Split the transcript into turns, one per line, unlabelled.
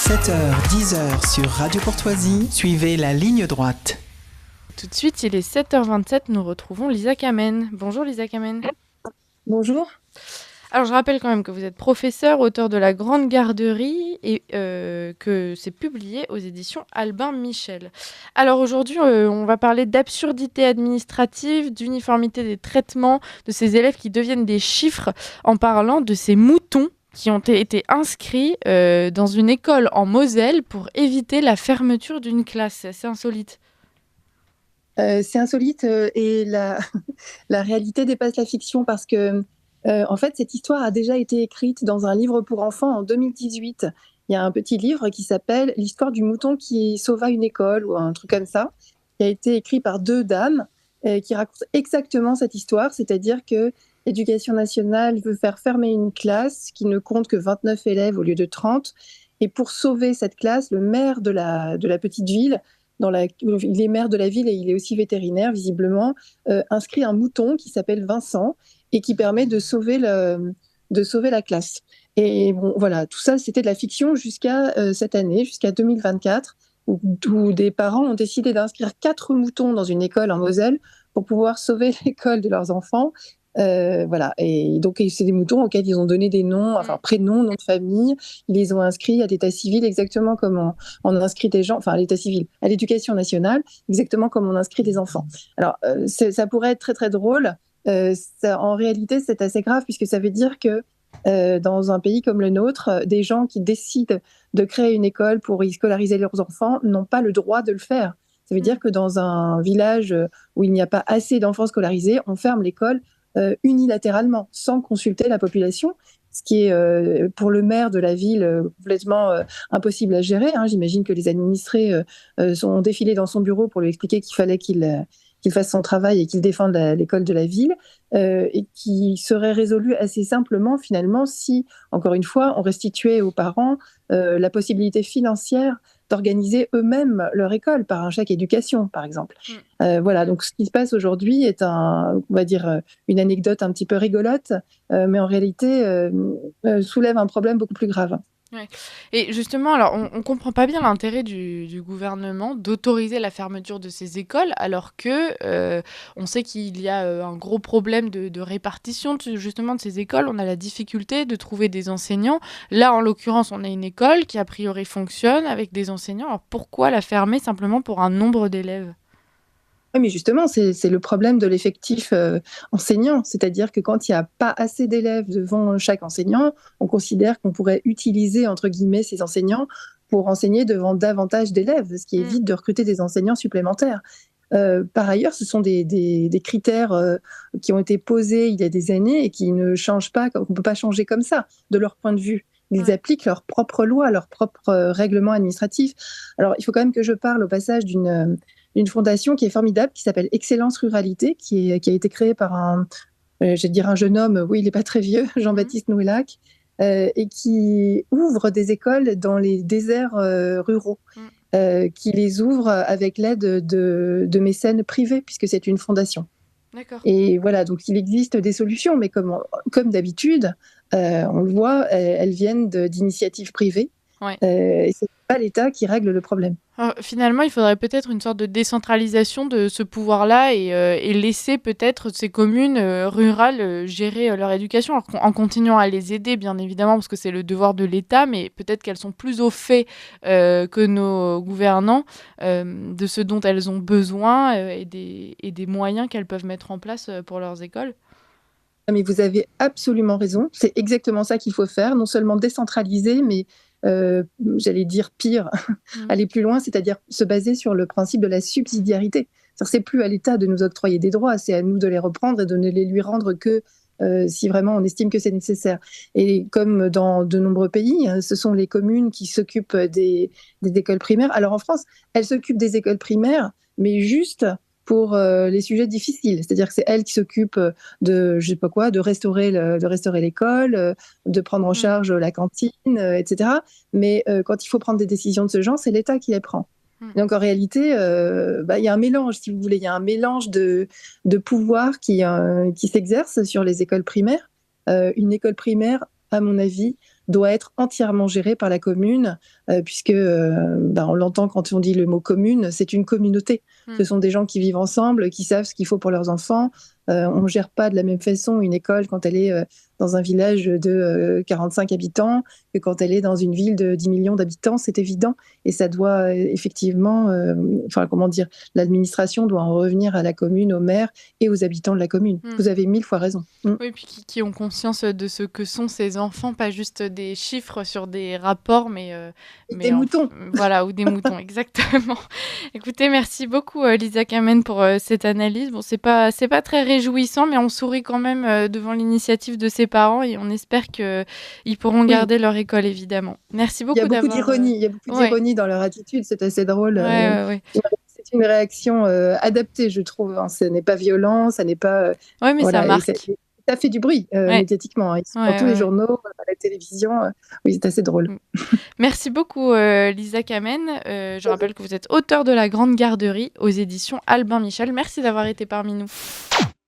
7h-10h sur Radio Courtoisie, suivez la ligne droite.
Tout de suite, il est 7h27, nous retrouvons Lisa Kamen. Bonjour Lisa Kamen.
Bonjour.
Alors je rappelle quand même que vous êtes professeur, auteur de La Grande Garderie et que c'est publié aux éditions Albin Michel. Alors aujourd'hui, on va parler d'absurdité administrative, d'uniformité des traitements, de ces élèves qui deviennent des chiffres en parlant de ces moutons qui ont été inscrits dans une école en Moselle pour éviter la fermeture d'une classe. C'est assez insolite.
C'est insolite et la réalité dépasse la fiction parce que, en fait, cette histoire a déjà été écrite dans un livre pour enfants en 2018. Il y a un petit livre qui s'appelle «L'histoire du mouton qui sauva une école» ou un truc comme ça, qui a été écrit par 2 dames qui racontent exactement cette histoire, c'est-à-dire que l'Éducation nationale veut faire fermer une classe qui ne compte que 29 élèves au lieu de 30 et pour sauver cette classe, le maire de la petite ville il est maire de la ville et il est aussi vétérinaire, visiblement, inscrit un mouton qui s'appelle Vincent et qui permet de sauver la classe. Et bon, voilà, tout ça, c'était de la fiction jusqu'à cette année, jusqu'à 2024, où des parents ont décidé d'inscrire 4 moutons dans une école en Moselle pour pouvoir sauver l'école de leurs enfants. Voilà, et donc c'est des moutons auxquels ils ont donné des noms, enfin prénoms, noms de famille. Ils les ont inscrits à l'état civil exactement comme on inscrit des gens, enfin à l'état civil, à l'éducation nationale, exactement comme on inscrit des enfants. Alors ça pourrait être très très drôle. En réalité, c'est assez grave puisque ça veut dire que dans un pays comme le nôtre, des gens qui décident de créer une école pour y scolariser leurs enfants n'ont pas le droit de le faire. Ça veut dire que dans un village où il n'y a pas assez d'enfants scolarisés, on ferme l'école unilatéralement, sans consulter la population, ce qui est pour le maire de la ville complètement impossible à gérer. J'imagine que les administrés sont défilés dans son bureau pour lui expliquer qu'il fallait qu'il fasse son travail et qu'il défende l'école de la ville, et qui serait résolu assez simplement finalement si, encore une fois, on restituait aux parents la possibilité financière d'organiser eux-mêmes leur école par un chèque éducation, par exemple. Voilà, donc ce qui se passe aujourd'hui est on va dire, une anecdote un petit peu rigolote, mais en réalité soulève un problème beaucoup plus grave.
Ouais. Et justement, alors on comprend pas bien l'intérêt du gouvernement d'autoriser la fermeture de ces écoles, alors que on sait qu'il y a un gros problème de répartition justement de ces écoles. On a la difficulté de trouver des enseignants. Là, en l'occurrence, on a une école qui a priori fonctionne avec des enseignants. Alors pourquoi la fermer simplement pour un nombre d'élèves ?
Oui, mais justement, c'est le problème de l'effectif enseignant. C'est-à-dire que quand il n'y a pas assez d'élèves devant chaque enseignant, on considère qu'on pourrait utiliser, entre guillemets, ces enseignants pour enseigner devant davantage d'élèves, ce qui évite de recruter des enseignants supplémentaires. Par ailleurs, ce sont des critères qui ont été posés il y a des années et qui ne changent pas, qu'on ne peut pas changer comme ça, de leur point de vue. Ils appliquent leurs propres lois, leurs propres règlements administratifs. Alors, il faut quand même que je parle au passage d'une fondation qui est formidable, qui s'appelle Excellence Ruralité, qui a été créée par je vais dire un jeune homme, oui, il n'est pas très vieux, Jean-Baptiste Nouélac, et qui ouvre des écoles dans les déserts ruraux, qui les ouvre avec l'aide de mécènes privés, puisque c'est une fondation.
D'accord.
Et voilà, donc il existe des solutions, mais comme d'habitude, on le voit, elles viennent d'initiatives privées. Et ce n'est pas l'État qui règle le problème.
Alors, finalement, il faudrait peut-être une sorte de décentralisation de ce pouvoir-là et laisser peut-être ces communes rurales gérer leur éducation, alors en continuant à les aider, bien évidemment, parce que c'est le devoir de l'État, mais peut-être qu'elles sont plus au fait que nos gouvernants de ce dont elles ont besoin et des moyens qu'elles peuvent mettre en place pour leurs écoles.
Mais vous avez absolument raison, c'est exactement ça qu'il faut faire, non seulement décentraliser, mais j'allais dire pire, aller plus loin, c'est-à-dire se baser sur le principe de la subsidiarité. C'est plus à l'État de nous octroyer des droits, c'est à nous de les reprendre et de ne les lui rendre que si vraiment on estime que c'est nécessaire. Et comme dans de nombreux pays, ce sont les communes qui s'occupent des écoles primaires. Alors en France, elles s'occupent des écoles primaires, mais juste pour les sujets difficiles. C'est-à-dire que c'est elle qui s'occupe de, je sais pas quoi, de restaurer l'école, de prendre en charge la cantine, etc. Mais quand il faut prendre des décisions de ce genre, c'est l'État qui les prend. Donc en réalité, il y a un mélange, si vous voulez, il y a un mélange de pouvoir qui s'exerce sur les écoles primaires. Une école primaire, à mon avis, doit être entièrement gérée par la commune, puisque on l'entend quand on dit le mot commune, c'est une communauté. Ce sont des gens qui vivent ensemble, qui savent ce qu'il faut pour leurs enfants. On ne gère pas de la même façon une école quand elle est dans un village de 45 habitants que quand elle est dans une ville de 10 millions d'habitants, c'est évident. Et ça doit effectivement, l'administration doit en revenir à la commune, au maire et aux habitants de la commune. Vous avez 1000 fois raison.
Oui, puis qui ont conscience de ce que sont ces enfants, pas juste des chiffres sur des rapports, mais
des moutons.
Voilà, ou des moutons, exactement. Écoutez, merci beaucoup Lisa Kamen pour cette analyse. Bon, c'est pas très réjouissant, mais on sourit quand même devant l'initiative de ses parents et on espère qu'ils pourront garder leur école, évidemment. Merci beaucoup d'avoir...
Il y a beaucoup d'ironie dans leur attitude, c'est assez drôle.
Ouais.
C'est une réaction adaptée, je trouve. Ce n'est pas violent, ça n'est pas...
Oui, mais ça marque.
Ça fait du bruit médiatiquement. Ils sont dans tous les journaux, à la télévision. Oui, c'est assez drôle.
Merci beaucoup, Lisa Kamen. Je rappelle que vous êtes auteure de La Grande Garderie aux éditions Albin Michel. Merci d'avoir été parmi nous.